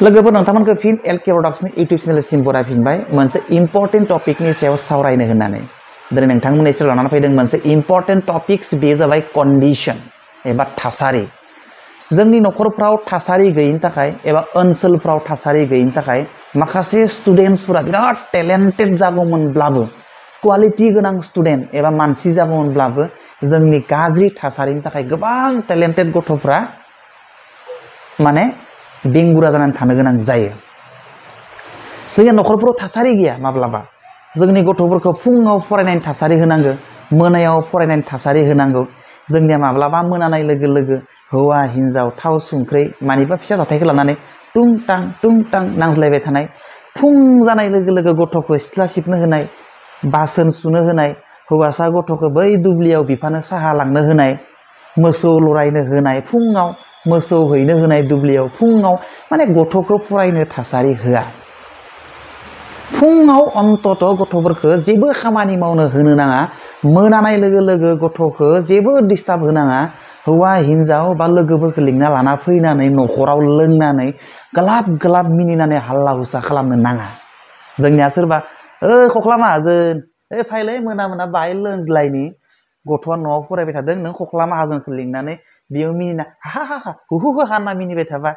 लोगोफोर नोंथांमोनखौ फिन LK प्रडाक्शननि YouTube चेनेलसिम बरायफिनबाय मोनसे इम्पर्टेन्ट टपिकनि सायाव सावरायनो होननानै दिनै नोंथांमोननि सेराव लानानै फैदों मोनसे इम्पर्टेन्ट टपिक्स बे जाबाय कन्डिशन एबा थासारि जोंनि न'खरफ्राव थासारि गैयिनि थाखाय एबा ओनसोलफ्राव थासारि गैयिनि थाखाय माखासे स्टुडेन्टसफोरा बिराद टेलेन्टेड जागौमोनब्लाबो क्वालिटी गोनां स्टुडेन्ट एबा मानसि जागौमोनब्लाबो जोंनि गाज्रि थासारिनि थाखाय गोबां टेलेन्टेड गथ'फ्रा माने बेंगुरा जानानै थानो गोनां जायो। जोंनि न'खरफोराव थासारि गैया माब्लाबा जोंनि गथ'फोरखौ फुङाव फरायनायनि थासारि होनांगौ मोनायाव फरायनायनि थासारि होनांगौ जोंनिया माब्लाबा मोनानाय लोगो लोगो हौवा हिन्जाव थाव संख्रि मानिबा फिसा जाथायखौ लानानै टुं टां नांज्लायबाय थानाय फुं जानाय लोगो लोगो गथ'खौ सिथ्ला सिबनो होनाय बासोन सुनो होनाय हौवासा गथ'खौ बै दुब्लियाव बिफानो साहा लांनो होनाय मोसौ लरायनो होनाय फुङाव मोसौ हैनो होनाय दुब्लियाव फुङाव माने गथ'खौ फरायनो थासारि होआ फुङाव अन्तत गथ'फोरखौ जेबो खामानि मावनो होनो नाङा मोनानाय लोगो लोगो गथ'खौ जेबो डिस्टार्ब होनाङा हौवा हिन्जाव बा लोगोफोरखौ लिंना लाना फैनानै न'खराव लोंनानै ग्लाब ग्लाब मिनिनानै हाल्ला हुसा खालामनो नाङा। जोंनिया सोरबा खख्ला माहाजोन फायलै मोना मोना बाहाय लोंज्लायनि गथ'आ न'आव फरायबाय थादों नों खख्ला माहाजोनखौ लिंनानै बेयाव मिनिना हा हा हा हु हाना मिनिबाय थाबा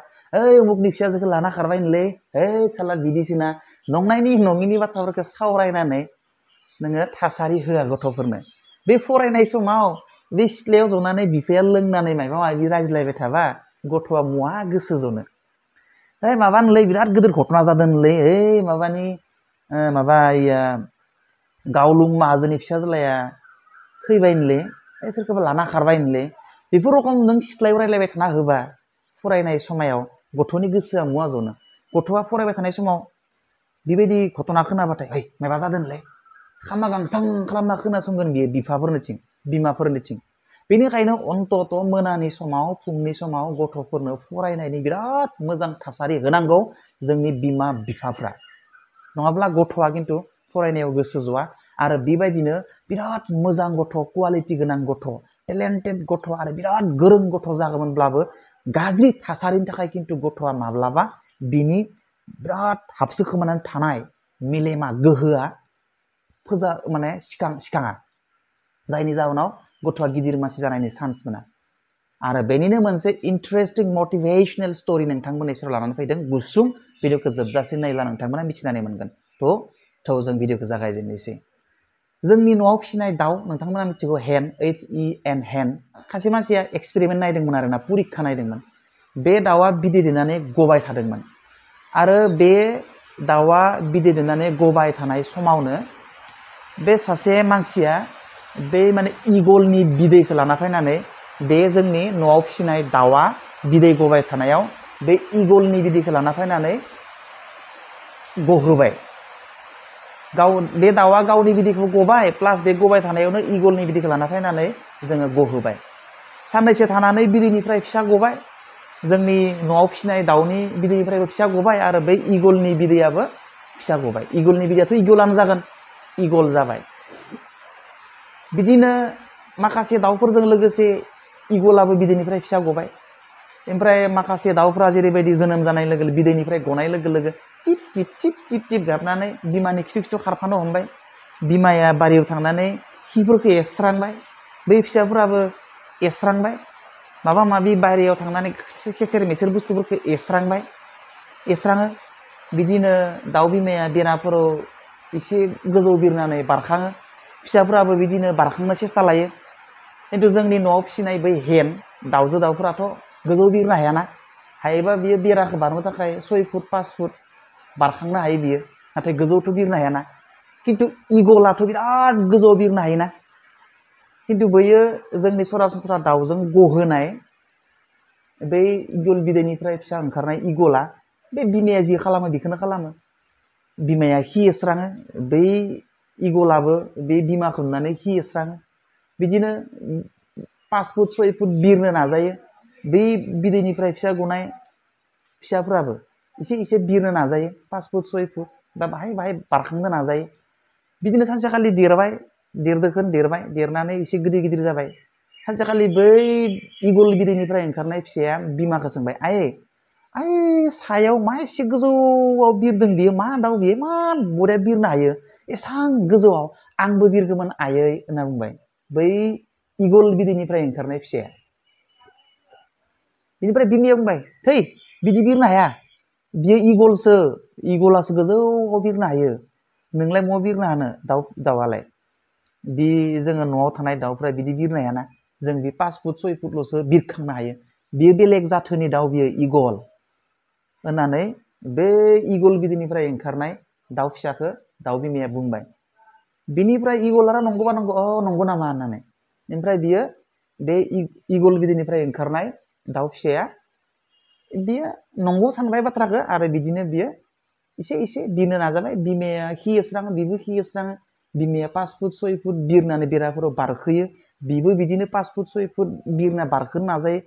उमुकनि फिसाजोखौ लाना खारबायनोलै साला बिदिसोना नंनायनि नङिनि बाथ्राफोरखौ सावरायनानै नोङो थासारि होआ गथ'फोरनो बे फरायनाय समाव बे सिथ्लायाव जनानै बिफाया लोंनानै माबा माबि रायज्लायबाय थाबा गथ'आ महा गोसो जनो माबानोलै बिराद गिदिर घटना जादोंलै माबानि माबा गावलुं माहाजोननि फिसाज्लाया थैबायनोलै सोरखौबा लाना खारबायनोलै बेफोर रखम नों सिथ्लायाव रायज्लायबाय थाना होबा फरायनाय समाव गथ'नि गोसोआ महा जनो गथ'आ फरायबाय थानाय समाव बेबायदि घटना खोनाबाथाय माबा जादोंलै खामा गांसां खालामना खोनासंगोन बियो बिमाफोरनिथिं बेनिखायनो अन्तत मोनानि समाव फुंनि समाव गथ'फोरनो फरायनायनि बिराद मोजां थासारि होनांगौ जोंनि बिमा बिफाफ्रा नङाब्ला गथ'आ खिन्थु फरायनायाव गोसो ज'आ आरो बेबायदिनो बिराद मोजां गथ' क्वालिटि गोनां गथ' टेलेन्टेड गथ' आरो बिराद गोरों गथ' जागौमोनब्लाबो गाज्रि थासारिनि थाखाय खिन्थु गथ'आ माब्लाबा बिनि बिराद हाबसो खोमानानै थानाय मेलेमा गोहोआ माने सिखाङा जायनि जाहोनाव गथ'आ गिदिर मानसि जानायनि चान्स मोना आरो बेनिनो मोनसे इन्टारेस्टिं मटिभेशनेल स्ट'रि नोंथांमोननि सेराव लानानै फैदों गुसुं भिडिअखौ जोबजासे नायला नोंथांमोना मिथिनानै मोनगोन थ' जों भिडिअखौ जागायजेननोसै जोंनि न'आव फिसिनाय दाउ नोंथांमोना मिथिगौ हेन HEN हेन खायसे मानसिया एक्सपेरिमेन्ट नायदोंमोन आरोना पुरिखा नायदोंमोन बे दाउआ बिदै दैनानै गबाय थादोंमोन आरो बे दाउआ बिदै दैनानै गबाय थानाय समावनो बे सासे मानसिया बे माने इगलनि बिदैखौ लाना फैनानै बे जोंनि न'आव फिसिनाय दाउआ बिदै गबाय थानायाव बे इगलनि बिदैखौ लाना फैनानै गहोबाय बे दाउआ गावनि बिदैखौ गबाय प्लास बे गबाय थानायावनो इगलनि बिदैखौ लाना फैनानै जोङो गहोबाय साननैसो थानानै बिदैनिफ्राय फिसा गबाय जोंनि न'आव फिसिनाय दाउनि बिदैनिफ्रायबो फिसा गबाय आरो बै इगलनि बिदैयाबो फिसा गबाय इगलनि बिदैयाथ' इगलानो जागोन इगल जाबाय बिदिनो माखासे दाउफोरजों लोगोसे इगलाबो बिदैनिफ्राय फिसा गबाय ओमफ्राय माखासे दाउफोरा जेरैबायदि जोनोम जानाय लोगो बिदैनिफ्राय गनाय लोगो लोगो टिप टिप टिप टिप टिप गाबनानै बिमानि खिथु खिथु खारफानो हमबाय बिमाया बारियाव थांनानै खिफोरखौ एस्रांबाय बै फिसाफोराबो एस्रांबाय माबा माबि बारियाव थांनानै खेसेर मेसेर बुस्थुफोरखौ एस्राङो बिदिनो दाउ बिमाया बेराफोराव एसे गोजौ बिरनानै बारखाङो फिसाफोराबो बिदिनो बारखांनो सेस्था लायो खिन्थु जोंनि न'आव फिसिनाय बै हेन दाउजो दाउफोराथ' गोजौ बिरनो हायाना हायोबा बियो बेराखौ बारनो थाखाय 6 फुट 5 फुट बारखांनो हायो बियो नाथाय गोजौथ' बिरनो हायाना खिन्थु इगलाथ' बिराद गोजौ बिरनो हायोना खिन्थु बैयो जोंनि सरासनस्रा दाउजों गहोनाय बै इगल बिदैनिफ्राय फिसा ओंखारनाय इगला बे बिमाया जि खालामो बेखौनो खालामो बिमाया खि एस्राङो बै इगलाबो बे बिमाखौ नुनानै खि एस्राङो बिदिनो 5 फुट 6 फुट बिरनो नाजायो बै बिदैनिफ्राय फिसा गनाय फिसाफ्राबो एसे बिरनो नाजायो 5 फुट 6 फुट बा बाहाय बारखांनो नाजायो बिदिनो सानसेखालि देरबाय देरनानै एसे गिदिर जाबाय सानसेखालि बै इगल बिदैनिफ्राय ओंखारनाय फिसाया बिमाखौ सोंबाय आइ सायाव मा एसे गोजौआव बिरदों बियो मा दाउ बियो मा बरिया बिरनो हायो एसां गोजौआव आंबो बिरगौमोन आयै होनना बुंबाय बै इगल बिदैनिफ्राय ओंखारनाय फिसाया बिनिफ्राय बिमाया बुंबाय थै बिदि बिरनो हाया बियो इगलासो गोजौआव बिरनो हायो नोंलाय महा बिरनो हानो दाउआलाय बि जोङो न'आव थानाय दाउफ्रा बिदि बिरनो हायाना जों बि 5 फुट 6 फुटल'सो बिरखांनो हायो बियो बेलेग जाथोनि दाउ बियो इगल होननानै बे इगल बिदैनिफ्राय ओंखारनाय दाउ फिसाखौ दाउ बिमाया बुंबाय बिनिफ्राय इगलारा नंगौबा नंगौ नंगौ नामा होननानै ओमफ्राय बियो बे इगल बिदैनिफ्राय ओंखारनाय दाउ फिसाया बियो नंगौ सानबाय बाथ्राखौ आरो बिदिनो बियो एसे बिरनो नाजाबाय बिमाया खिस्राङो बिबो खिस्राङो बिमाया 5 फुट 6 फुट बिरनानै बेराफोराव बारखोयो बिबो बिदिनो 5 फुट 6 फुट बिरना बारखोनो नाजायो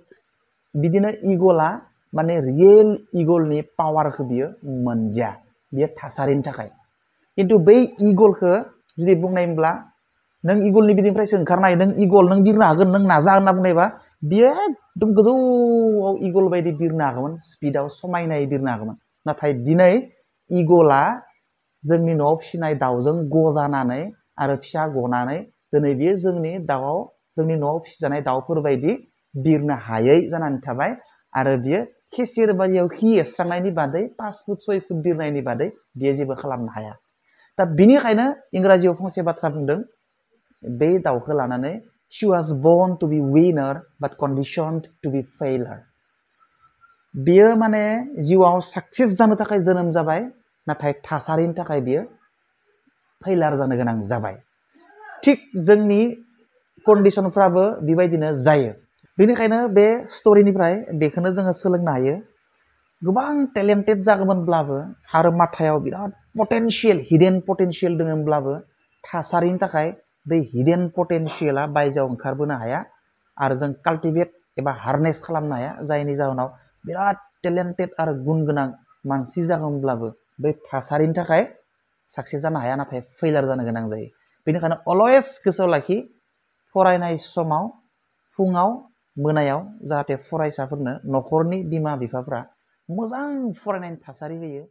बिदिनो इगला माने रियेल इगलनि पावारखौ बियो मोनदिया बियो थासारिनि थाखाय खिन्थु बै इगलखौ जुदि बुंनायमोनब्ला नों इगलनि बिदैनिफ्रायसो ओंखारनाय नों इगल नों बिरनो हागोन नों नाजा होनना बुंनायबा बियो एकदम गोजौआव इगल बायदि बिरनो हागौमोन स्पिडआव समायनायै बिरनो हागौमोन नाथाय दिनै इगला जोंनि न'आव फिसिनाय दाउजों गजानानै आरो फिसा गनानै दिनै बियो जोंनि न'आव फिसिजानाय दाउफोरबायदि बिरनो हायै जानानै थाबाय आरो बियो खेसेर बारियाव खि एस्रांनायनि बादै 5 फुट 6 फुट बिरनायनि बादै बियो जेबो खालामनो हाया दा बिनिखायनो इंराजियाव फंसे बाथ्रा बुंदों बे दाउखौ लानानै she was born to be winner but conditioned to be failure बियो माने जिउआव साक्सेस जानो थाखाय जोनोम जाबाय नाथाय थासारिनि थाखाय बियो फेलार जानो गोनां जाबाय थिग जोंनि कन्डिशनफ्राबो बेबायदिनो जायो बेनिखायनो बे स्ट'रिनिफ्राय बेखौनो जोङो सोलोंनो हायो गोबां टेलेन्टेड जागौमोनब्लाबो आरो माथायाव बिराद पटेनशियेल हिडेन पटेनशियेल दङब्लाबो थासारिनि थाखाय बै हिडेन पटेनशियेला बायजोआव ओंखारबोनो हाया आरो जों काल्टिभेट एबा हार्नेस खालामनो हाया जायनि जाहोनाव बिराद टेलेन्टेड आरो गुन गोनां मानसि जागौमोनब्लाबो बै थासारिनि थाखाय साक्सेस जानो हाया नाथाय फेलार जानो गोनां जायो बेनिखायनो अलवेज गोसोआव लाखि फरायनाय समाव फुङाव मोनायाव जाहाथे फरायसाफोरनो न'खरनि बिमा बिफाफ्रा मोजां फरायनायनि थासारि होयो